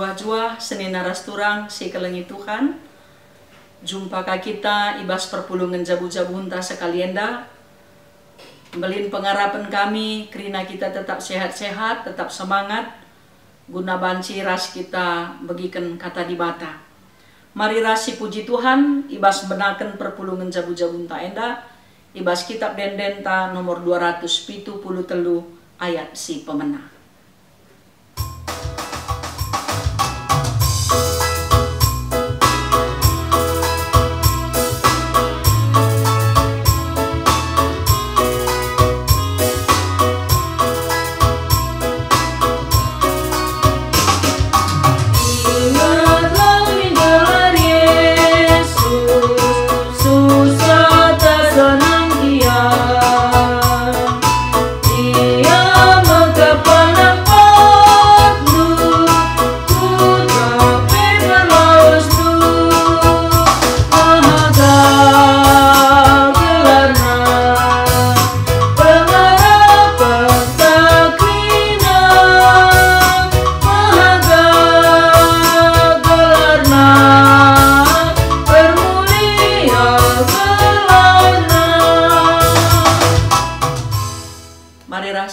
jua-jua seni naras turang si kelengi Tuhan. Jumpa ka kita ibas perpulungan jabu-jabu hunta sekalienda. Belin pengarapan kami kerina kita tetap sehat-sehat, tetap semangat. Guna banci ras kita bagikan kata di bata. Mari rasi puji Tuhan ibas benakan perpulungan jabu-jabu hunta enda. Ibas kitab Dendenta nomor 273 ayat si pemenang.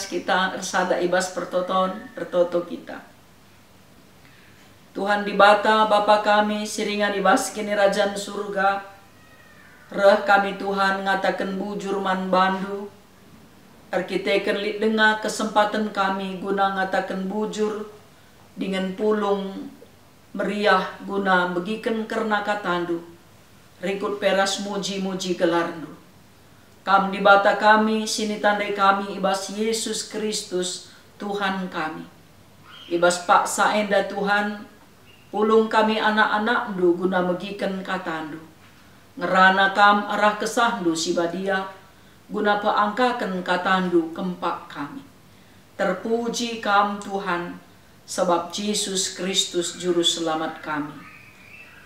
Kita ersada ibas pertoto kita. Tuhan di bata Bapa kami siringan ibas kini Rajan surga. Reh kami Tuhan ngatakan bujur man bandu. Arkiteken lit dengar kesempatan kami guna ngatakan bujur dengan pulung meriah guna begiken kerna katandu. Rikut peras muji-muji gelarnu. Kam di bata kami, sini tandai kami ibas Yesus Kristus Tuhan kami. Ibas paksa enda Tuhan, pulung kami anak-anak du guna megiken katandu. Ngerana kam arah kesahdu si badia, guna paangkaken katandu kempak kami. Terpuji kam Tuhan, sebab Yesus Kristus juru selamat kami.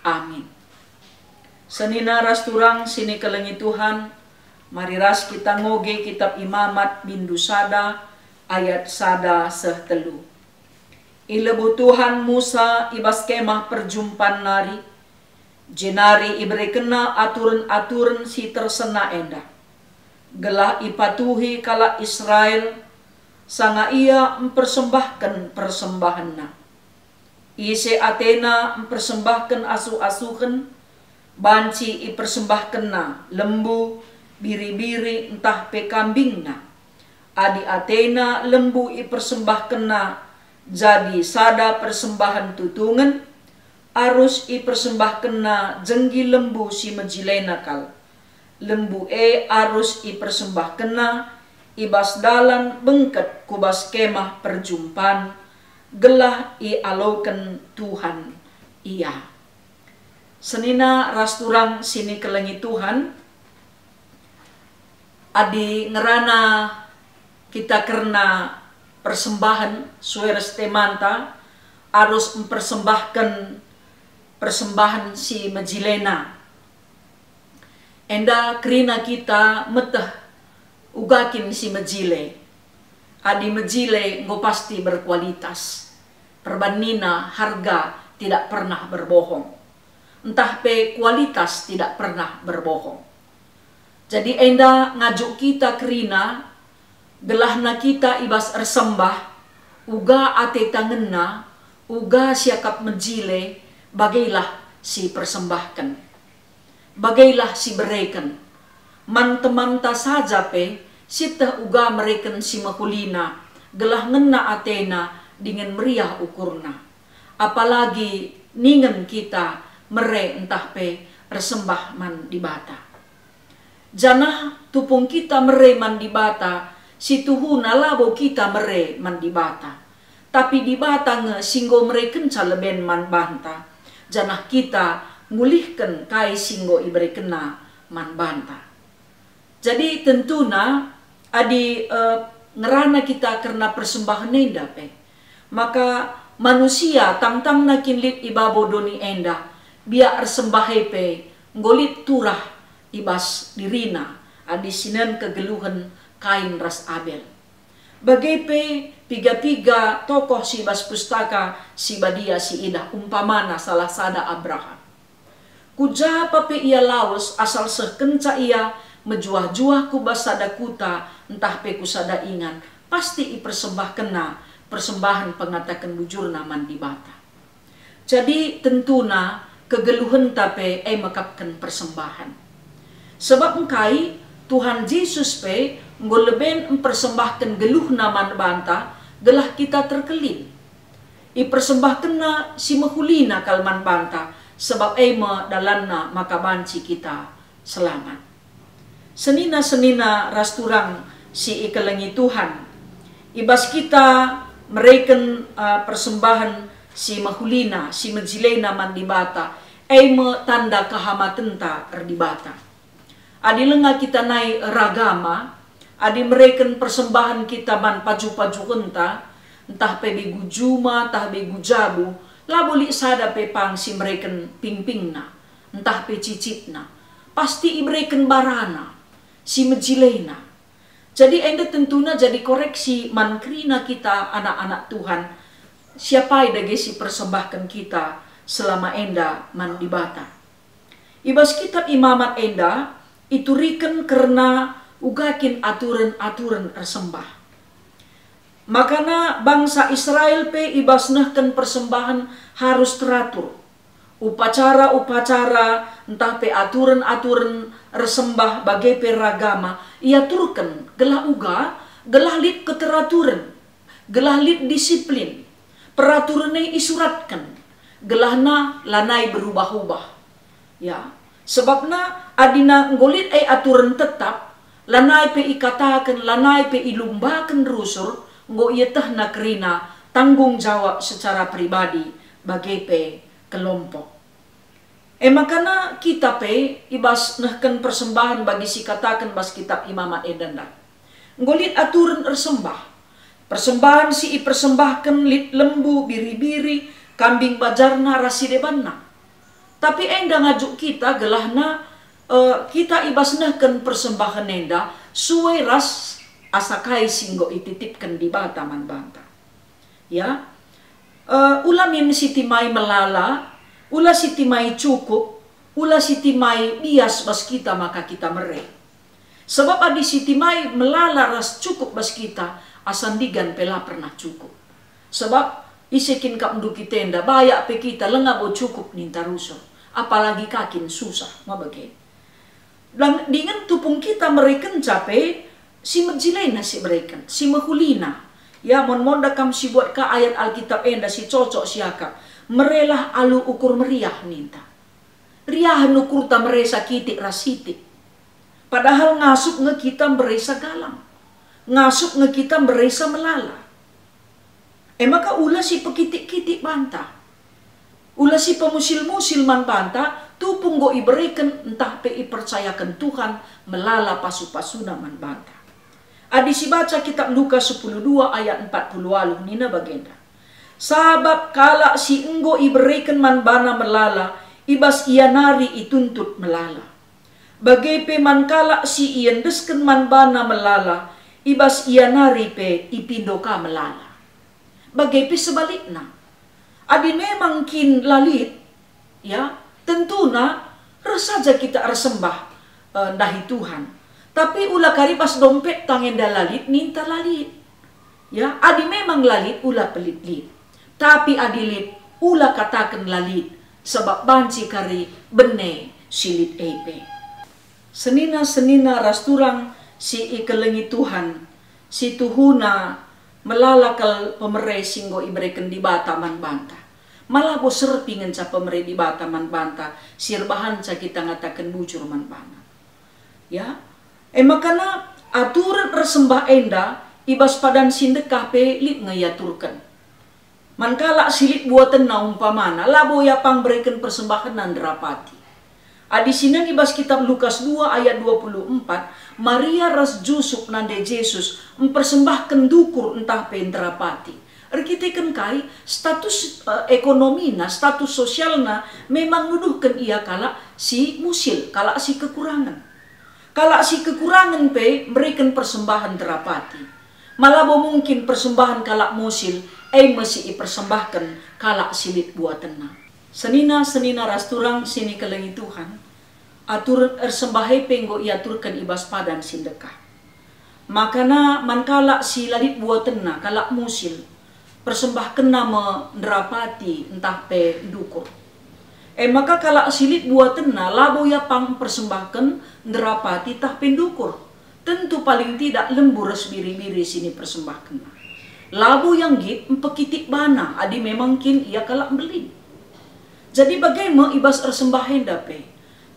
Amin. Senina ras turang sini kelengi Tuhan, mari ras kita ngoge kitab Imamat bindu sada ayat sada sehtelu. Ilebu Tuhan Musa ibas kemah perjumpaan nari. Jenari ibre kena aturan-aturan si tersena enda. Gelah ipatuhi kala Israel sanga ia mempersembahkan persembahanna. Ise Atena mempersembahkan asu-asuken. Banci ipersembahkenna lembu biri-biri entah pe kambingna. Adi Atena lembu ipersembahkena jadi sada persembahan tutungan. Arus ipersembahkena jenggi lembu si mejilena kal. Lembu arus ipersembahkena ibas dalan bengket kubas kemah perjumpaan. Gelah alauken Tuhan iya. Senina ras turang sini kelengi Tuhan. Adi ngerana kita karena persembahan sueres temanta harus mempersembahkan persembahan si mejilena. Enda kerina kita meteh ugakin si mejile. Adi mejile ngo pasti berkualitas. Perbandina harga tidak pernah berbohong. Entah pe kualitas tidak pernah berbohong. Jadi enda ngajuk kita kerina, gelahna kita ibas ersembah, uga ate tangenna, uga siakap mejile, bagailah si persembahkan. Bagailah si bereken. Man-temanta saja pe, sitah uga mereken si mahulina, gelah ngena atena dengan meriah ukurna. Apalagi ningen kita mere entah pe ersembah man di bata. Janah tupung kita mere mandi bata, si tuhuna labo kita mere mandi bata. Tapi di bata nge singgo mere kenca leben man banta. Janah kita ngulihkan kai singgo ibre kena man banta. Jadi tentuna adi ngerana kita karena persembahan enda pe. Maka manusia tang-tang nakin lit ibabo doni enda. Biar sembahepe ngolit turah ibas dirina adi sinan kegeluhan kain ras Abel. Bagai pe piga-piga tokoh si bas pustaka si badia si ida umpamana salah sada Abraham. Kujapa pe ia laos asal sekenca ia mejuah-juah ku basada kuta entah pe kusada ingan pasti ipersembahkena persembahan pengatakan bujurna mandi bata. Jadi tentuna kegeluhan tape makapkan persembahan. Sebab engkai Tuhan Yesus pe ngoleben mempersembahkan geluh naman banta gelah kita terkelin. Ipersembahkena si mahulina kalman banta sebab ema dalanna maka banci kita selamat. Senina-senina rasturang si ikelengi Tuhan. Ibas kita mereken persembahan si mahulina, si majilena mandibata, ema tanda kahamatenta erdibata. Adi lenga kita naik ragama, adi mereken persembahan kita man paju-paju kenta, entah pe begu juma, entah begu jabu, laboli sada pe pang si mereken pingpingna, entah pe cicitna, pasti ibreken barana, si majilena. Jadi enda tentunya jadi koreksi mankrina kita anak-anak Tuhan, siapa yang si persembahkan kita selama enda mandibata. Ibas kitab imamat enda, iturikan karena ugakin aturan-aturan ersembah. Makana bangsa Israel pe ibasnahkan persembahan harus teratur. Upacara-upacara entah pe aturan-aturan ersembah bagai pe ragama ia turkan gelah uga, gelah lid keteraturan, gelah lid disiplin. Peraturannya isuratkan, gelahna lanai berubah-ubah. Ya. Sebabna adina ngolit aturan tetap lanai pe ikatakan lanai pe ilumbakan rusur ngo ietah na kerina tanggung jawab secara pribadi bagai pe kelompok. Makana kita pe ibas nahkan persembahan bagi si katakan bas kitab imamat edanda. Ngolit aturan ersembah. Persembahan si ipersembahkan lit lembu biri-biri kambing bajarna rasidebanna. Tapi enda ngajuk kita gelahna kita ibasnahkan persembahan enda suai ras asakai singgo ititipkan di bataman banta. Ya, ulamin sitimai melala, ula sitimai cukup, ula sitimai bias bas kita maka kita mere. Sebab adi sitimai melala ras cukup bas kita asandigan pela pernah cukup. Sebab isekin kap nduki tenda bayak pe kita lengabo cukup ninta ruso. Apalagi kakin susah mabage. Dan dengan tupung kita mereken capai si majilena si mereken, si mahulina. Ya mon-monda kam si buat ka ayat Alkitab enda si cocok siaka. Merelah alu ukur meriah ninta. Riah nukur ta meresa kitik rasiti. Padahal ngasup nge kita meresa galang. Ngasup nge kita meresa melala. Maka ulah si pekitik-kitik bantah. Ulah si pemusil-musil man banta, tupung go iberikan entah pe percayakan Tuhan melala pasu-pasuna man banta. Adi si baca kitab Lukas 10:2 ayat 40 nina bagenda. Sabab kala si enggo iberikan man bana melala, ibas ia nari ituntut melala. Bagai pe man kala si iendesken man bana melala, ibas ia nari pe ipindoka melala. Bagai pe sebaliknya. Adi memang kin lalit, ya tentuna resaja kita ersembah dahi Tuhan. Tapi ulah karibas dompet tangen lalit ninta lalit. Ya, adi memang lalit ulah pelit-lit. Tapi adi lit ulah katakan lalit sebab banci kari bene silit epe. Senina-senina rasturang si ikelengi Tuhan, si tuhuna melalakal pemereh singgo iberikan di bataman banta. Malah bo serpingan sa pemereh di bataman banta, sirbahan sa kita ngatakan bujur man bana. Ya, makana aturan persembah enda ibas padan sindekah pe lit ngayaturkan. Mankala silit buatan na umpamana, labo ya pang berikan persembahan nandrapati. Adi sinan ibas kitab Lukas 2 ayat 24, Maria ras Jusuf nande Jesus mempersembahkan dukur entah pendrapati. Erkitekan kai status ekonomina, status sosialna memang nuduhkan ia kala si musil, kala si kekurangan. Kala si kekurangan pe berikan persembahan terapati. Malabo mungkin persembahan kalak musil, masih ipersembahkan kalak silit buatena. Senina rasturang sini kelengi Tuhan, atur ersembahai penggo iaturkan ibas padan sindekah. Makana mankala si lalit buatena kalak musil, persembahkan nama nderapati entah pe dukur. Maka kalak silit buatena labo ya pang persembahkan nderapati tah pendukur. Tentu paling tidak lembur biri-biri sini persembahkan. Labu yang git empekitik bana, adi memang kin ia kalak beli. Jadi bagaimana ibas ersembahin dape?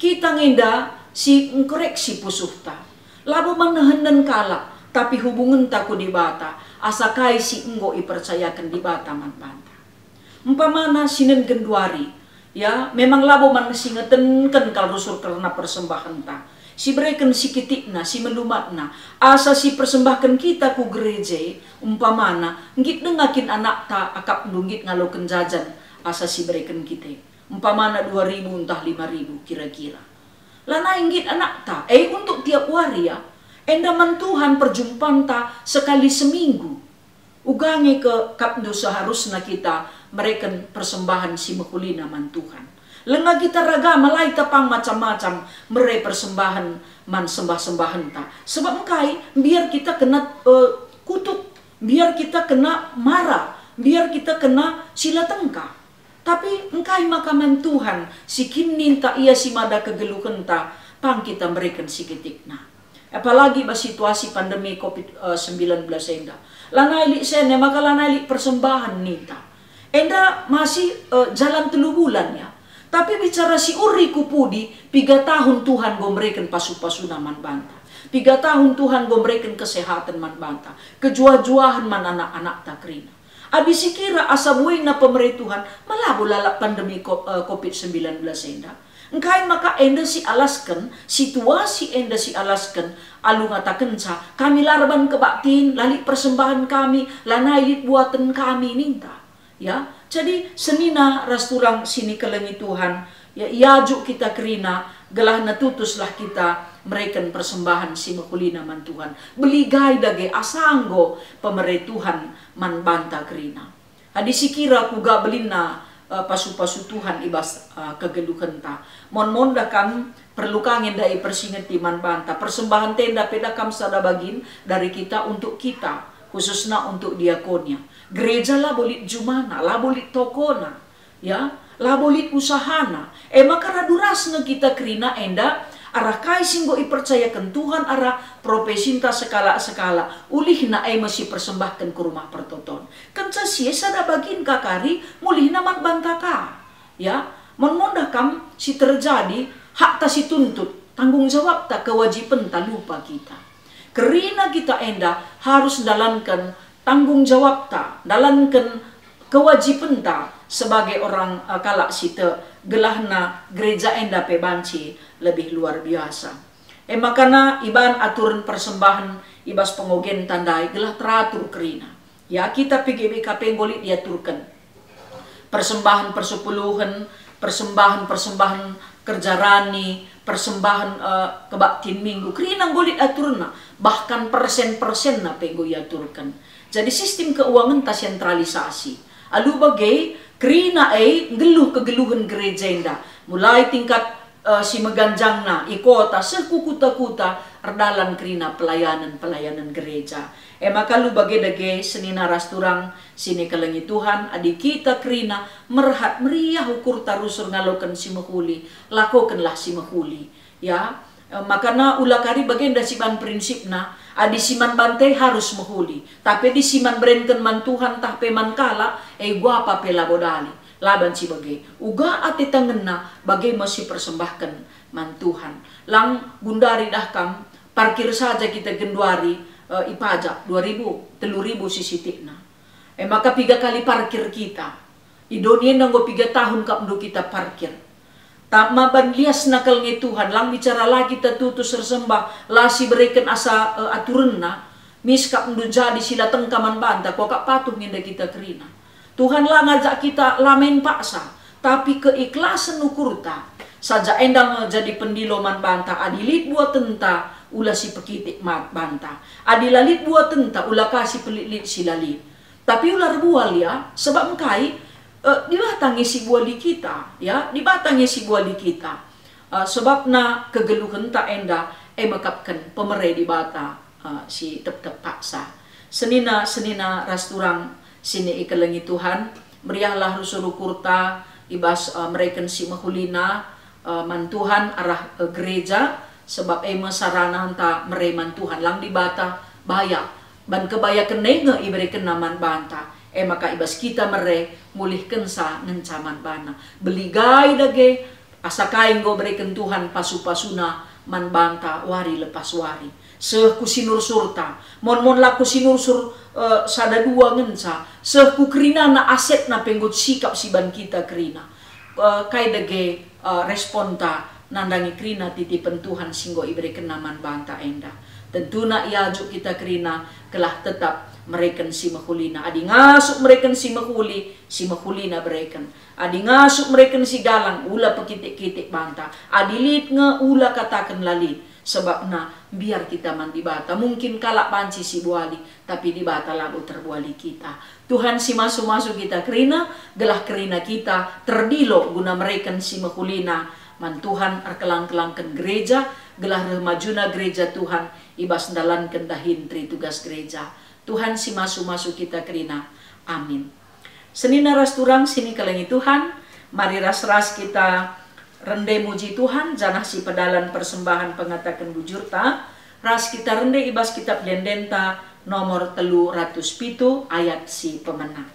Kita ngenda si ngkoreksi pusuhta. Labu manahan dan kalak, tapi hubungan taku di bata. Asakai si enggo ipercayakan di bata man banta. Umpamana sinen genduari, ya memang labu man singetenken kal rusur karena persembahan ta. Si berikan si kitikna, si melumatna, asa si persembahkan kita ku gereja, umpamana, ngit dengakin anak ta akap nunggit ngaloken jajan, asa si berikan kita. Umpamana 2.000 entah 5.000 kira-kira. Lana inggit anak ta, untuk tiap waria, endaman Tuhan perjumpaan ta sekali seminggu. Ugangi ke kapdo seharusnya kita mereka persembahan si mekulina man Tuhan. Lenga kita raga malai tapang macam-macam mere persembahan man sembah-sembahan ta. Sebab engkai biar kita kena kutuk, biar kita kena marah, biar kita kena sila tengka. Tapi engkai makaman Tuhan si kinin ta ia si mada kegeluhan ta pang kita berikan si ketikna. Apalagi ba situasi pandemi COVID-19 enda. Lanai sene maka lanai persembahan nita. Enda masih jalan 3 bulan ya. Tapi bicara si uri kupudi, 3 tahun Tuhan memberikan pasu-pasu man banta. 3 tahun Tuhan memberikan kesehatan man banta. Kejuah-juahan man anak-anak takrina. Abis kira asa buing na pemerintah malabo lalak pandemi COVID-19 enda. Engkai maka enda si alaskan, situasi enda si alaskan, alu ngatakan sa, kami larban kebaktin, lalik persembahan kami, lanai buatan kami ninta. Ya, jadi senina rasturang sini kelengi Tuhan, ya iaju kita kerina, gelah natutuslah kita mereken persembahan si mekulina man Tuhan. Beli gai dage asanggo pemerituhan man banta kerina. Adi sikira kuga belina pasu-pasu Tuhan ibas kegeluhan ta. Mon dakam perlu kangen dai persingeti man banta. Persembahan tenda pedakam sada bagin dari kita untuk kita. Khususnya untuk diakonia. Gereja lah bolit jumana, lah bolit tokona, ya, lah bolit usahana. Maka radurasnya kita kerina enda arah kai singgo ipercayakan Tuhan arah profesinta sekala-sekala ulih na masih persembahkan ke rumah pertoton. Kenca siesa da bagin kakari mulih na bantaka, ya, mon-mondakam si terjadi hak ta si tuntut tanggung jawab ta kewajiban ta lupa kita. Kerina kita enda harus dalankan tanggung jawab ta, dalankan kewajiban ta sebagai orang kalak sita gelahna gereja enda pe banci lebih luar biasa. Makana iban aturan persembahan ibas pengogen tandai gelah teratur kerina. Ya kita PGBKP ngolit diaturkan. Persembahan persepuluhan, persembahan kerja rani, persembahan kebaktin minggu, kerina ngolit aturna, bahkan persen-persen na penggo iaturkan. Jadi sistem keuangan ta sentralisasi. Alu bagai kerina geluh kegeluhan gereja enda, mulai tingkat si meganjang na ikota sekukuta-kuta erdalan kerina pelayanan gereja. Maka lu bagai dage senina rasturang sini kelengi Tuhan adik kita kerina merhat meriah ukur tarusur ngalokan si mehuli, lakokanlah si mehuli, ya. Makana ulakari bagian dari siman prinsipna adi siman bantai harus mehuli, tapi di siman berenken man Tuhan tah peman kala gua apa pela bodali laban si bagai uga ate tangena bagai masih persembahkan man Tuhan lang gundari dah kam parkir saja kita genduari ipajak 2.000 3.000 sisitikna maka 3 kali parkir kita idonien nanggo 3 tahun kap ndo kita parkir. Tak maban lias nakal nge Tuhan, lang bicara lagi kita tutus tersembah, lasi berikan asa aturan na, miskap ndu jadi sila tengkaman banta, kok kak patuh ngenda kita kerina. Tuhan lah ngajak kita lamen paksa, tapi keikhlasan ukurta, saja endang jadi pendilo man banta, adilit buat tenta, ulah si pekitik banta. Adi lalit buat tenta ulah kasih pelit si lalit. Tapi ular bual ya, sebab mengkai dibatangi si buali kita, ya, dibatangi si buali kita. Sebab na kegeluhan tak enda makapkan pemerai di bata si tep-tep paksa. Senina rasturang sini ikalangi Tuhan, meriahlah rusuru kurta ibas mereka si mahulina mantuhan arah gereja sebab masarana hanta mereman Tuhan lang di bata baya ban kebaya kenenge iberikan naman banta maka ibas kita mere mulihkan sa ngencaman bana beligay dage asakain go berikan Tuhan pasu-pasuna man banta wari lepas wari kusinur surta mon laku sinur sur sada dua ngenca kukrina na aset na penggut sikap siban kita krina kai dage responta nandangi krina titipan Tuhan singgo iberikan naman banta enda tentu na iajuk kita krina kelah tetap mereka si mahulina adi ngasuk mereka si mahulina berikan adi ngasuk mereka si galang ula pekitik-kitik banta adi lit nge ula katakan lalit sebab na biar kita mandi bata mungkin kalak panci si buali tapi di bata lagu terbuali kita Tuhan si masuk kita krina gelah krina kita terdilo guna mereka si mahulina man Tuhan arkelang-kelangkan gereja gelah remajuna gereja Tuhan ibas dalan kendahin tri tugas gereja Tuhan si masuk kita krina amin. Senina ras turang sini kelengi Tuhan mari ras kita rende muji Tuhan janah si pedalan persembahan pengatakan bujurta ras kita rende ibas kitab Lendenta nomor 307 ayat si pemenang.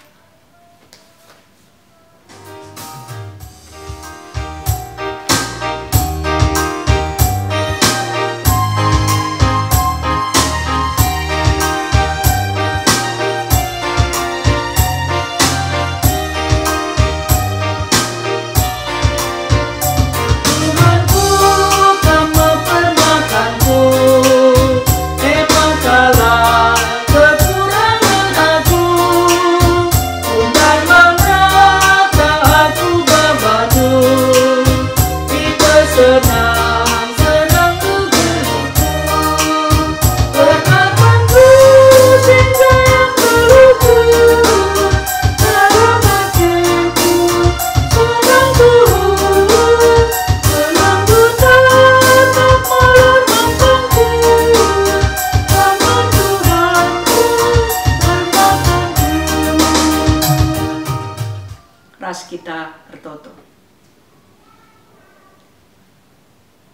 Kita bertoto.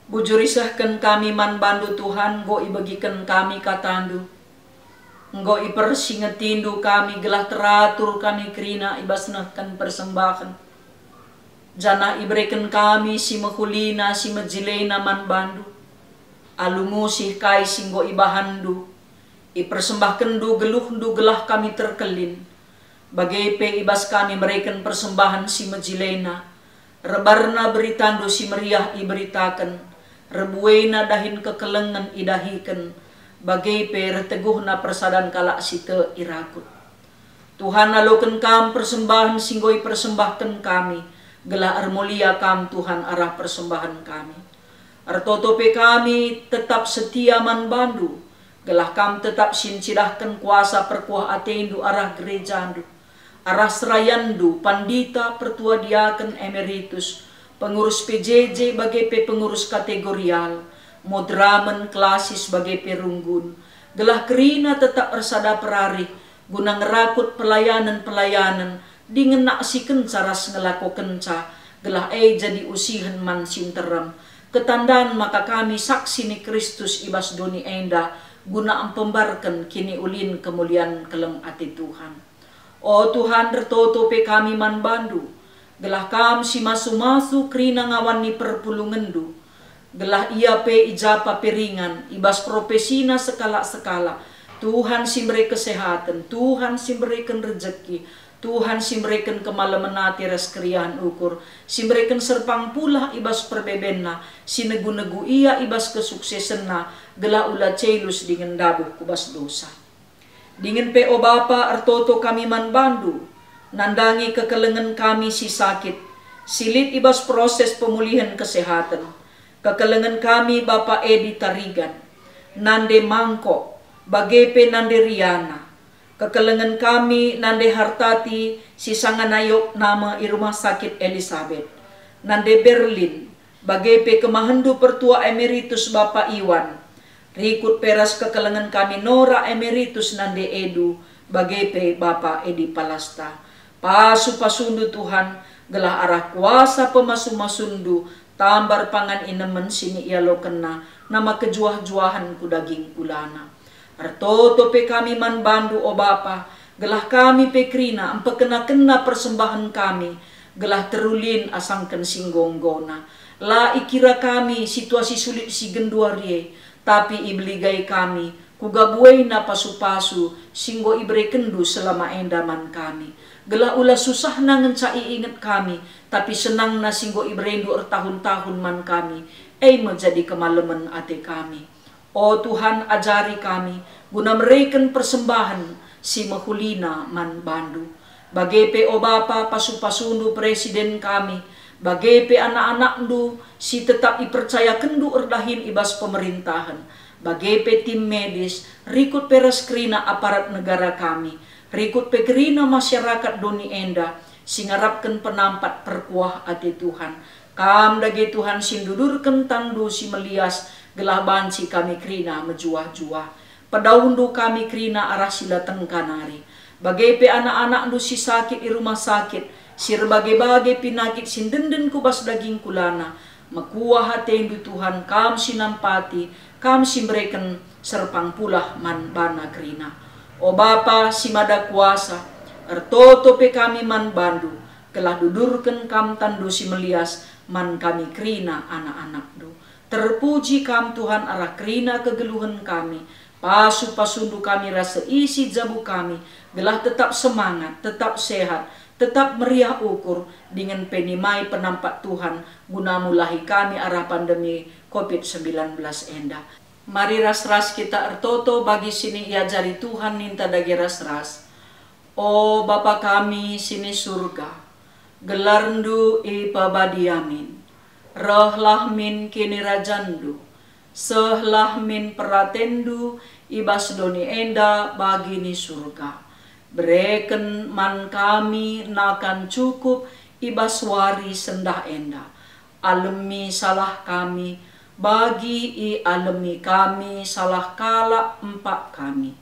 Bujurisahkan kami man bandu Tuhan, go ibagikan kami katandu. Go ipersingetindu kami gelah teratur kami krina ibasnahkan persembahan. Jana iberikan kami si mahulina si majilena man bandu. Alungusih kai singgo ibahandu. Ipersembahkan du geluh gelah kami terkelin. Bagai pe ibas kami mereken persembahan si majilena rebarna beritando si meriah iberitakan rebuena dahin kekelengan idahikan bagai pe reteguhna persadan kalak site irakut Tuhan aloken kam persembahan singgoi persembahkan kami gelah armulia kam Tuhan arah persembahan kami artotope kami tetap setia man bandu gelah kam tetap sincilahkan kuasa perkuah atendu arah gerejandu arah serayandu, pandita, pertua diaken emeritus, pengurus PJJ bagai pengurus kategorial, modramen klasis bagai perunggun, gelah kerina tetap ersada perari, guna ngerakut pelayanan-pelayanan, dingenak si kencaras ngelako kenca, gelah jadi usihan man sinteram, ketandan maka kami saksi ni Kristus ibas doni enda, guna pembarkan kini ulin kemuliaan kelem ati Tuhan. O Tuhan tertotope kami man bandu, gelah kam si masu-masu krina ngawan ni perpulungendu, gelah ia pe ijapa peringan, ibas profesina sekala-sekala, Tuhan si beri kesehatan, Tuhan si berikan rezeki, Tuhan si berikan kemalamanati res kriahan ukur, si berikan serpang pula ibas perbebenna, si negu-negu ia ibas kesuksesenna, gelah ula celus dengan dabuh kubas dosa. Dingin pe o Bapa artoto kami man bandu, nandangi kekelengan kami si sakit, silit ibas proses pemulihan kesehatan, kekelengan kami Bapa Edi Tarigan, nande mangkok, bagepe nande riana. Kekelengan kami nande hartati sisanganayok nama i rumah sakit Elizabeth. Nande Berlin, bagepe kemahendu pertua emeritus Bapak Iwan. Rikut peras kekelengan kami Nora emeritus nande Edu, bagepe Bapak Edi Palasta. Pasu pasundu Tuhan, gelah arah kuasa pemasu-masundu, tambar pangan inemen sini ia lo kena, nama kejuah-juahan ku daging kulana. Artoto pe kami man bandu o Bapa, gelah kami pe krina empe kena-kena persembahan kami, gelah terulin asangken singgonggona. La ikira kami situasi sulit si genduarie, tapi ibligai kami, kugabuena pasu-pasu, singgo ibre kendu selama endaman kami. Gelah ulah susah na ngencai inget kami, tapi senang na singgo ibrendu tahun-tahun man kami, menjadi kemalemen ate kami. O Tuhan ajari kami, guna mereken persembahan si mahulina man bandu. Bagepe o Bapa pasu-pasundu presiden kami, bagepe anak-anak ndu si tetap ipercaya kendu erdahin ibas pemerintahan. Bagepe tim medis, rikut peres krina aparat negara kami, rikut pekerina masyarakat doni enda, singarapkan penampat perkuah ati Tuhan. Kam dage Tuhan sindudurken tandu si melias, gelah banci kami krina mejuah-juah. Padaundu kami krina arah sila tengkanari. Bagepe anak-anak ndu si sakit i rumah sakit, si berbagai-bagai pinakit sindenden kubas daging kulana. Mekuah hatendu Tuhan kam sinampati, kam simbreken serpang pulah man bana krina. O Bapa si mada kuasa, ertoto pe kami man bandu, kelah dudurken kam tandu si melias, man kami krina anak-anak du. Terpuji kam Tuhan arah krina kegeluhan kami, pasu-pasundu kami rasa isi jabu kami, gelah tetap semangat, tetap sehat, tetap meriah ukur dengan penimai penampak Tuhan, guna mulahi kami arah pandemi COVID-19 enda. Mari ras-ras kita ertoto bagi sini iajari Tuhan ninta dagi ras-ras. O Bapa kami sini surga, gelarndu ipabadiamin. Rohlah min kini rajandu, sehlah min peratendu, ibas doni enda bagini surga. Bereken man kami nakan cukup, ibas wari sendah enda. Alemi salah kami, bagi i alemi kami salah kala empak kami.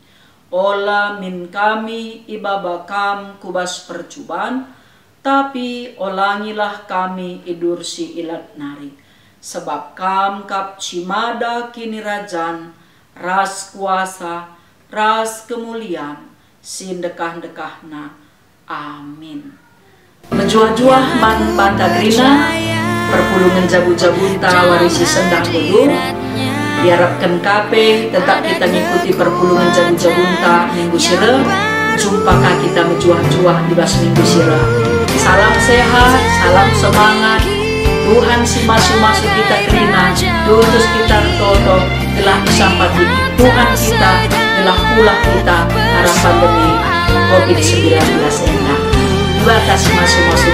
Ola min kami ibaba kam kubas percubaan, tapi olangilah kami idur si ilat nari. Sebab kam kap cimada kini rajan, ras kuasa, ras kemuliaan, sindekah-dekahna. Amin. Menjuah-juah man banda grina, perpulungan jabu-jabunta warisi sendah dulu. Diharapkan kape tetap kita ngikuti perpulungan jabu-jabunta minggu sira. Jumpakah kita menjuah-juah di bas minggu sira. Salam sehat, salam semangat. Tuhan si masuk-masuk kita terima, tutus kita toto, telah disampati Tuhan kita, telah pula kita arah pandemi COVID-19 ini. Terima kasih masuk-masuk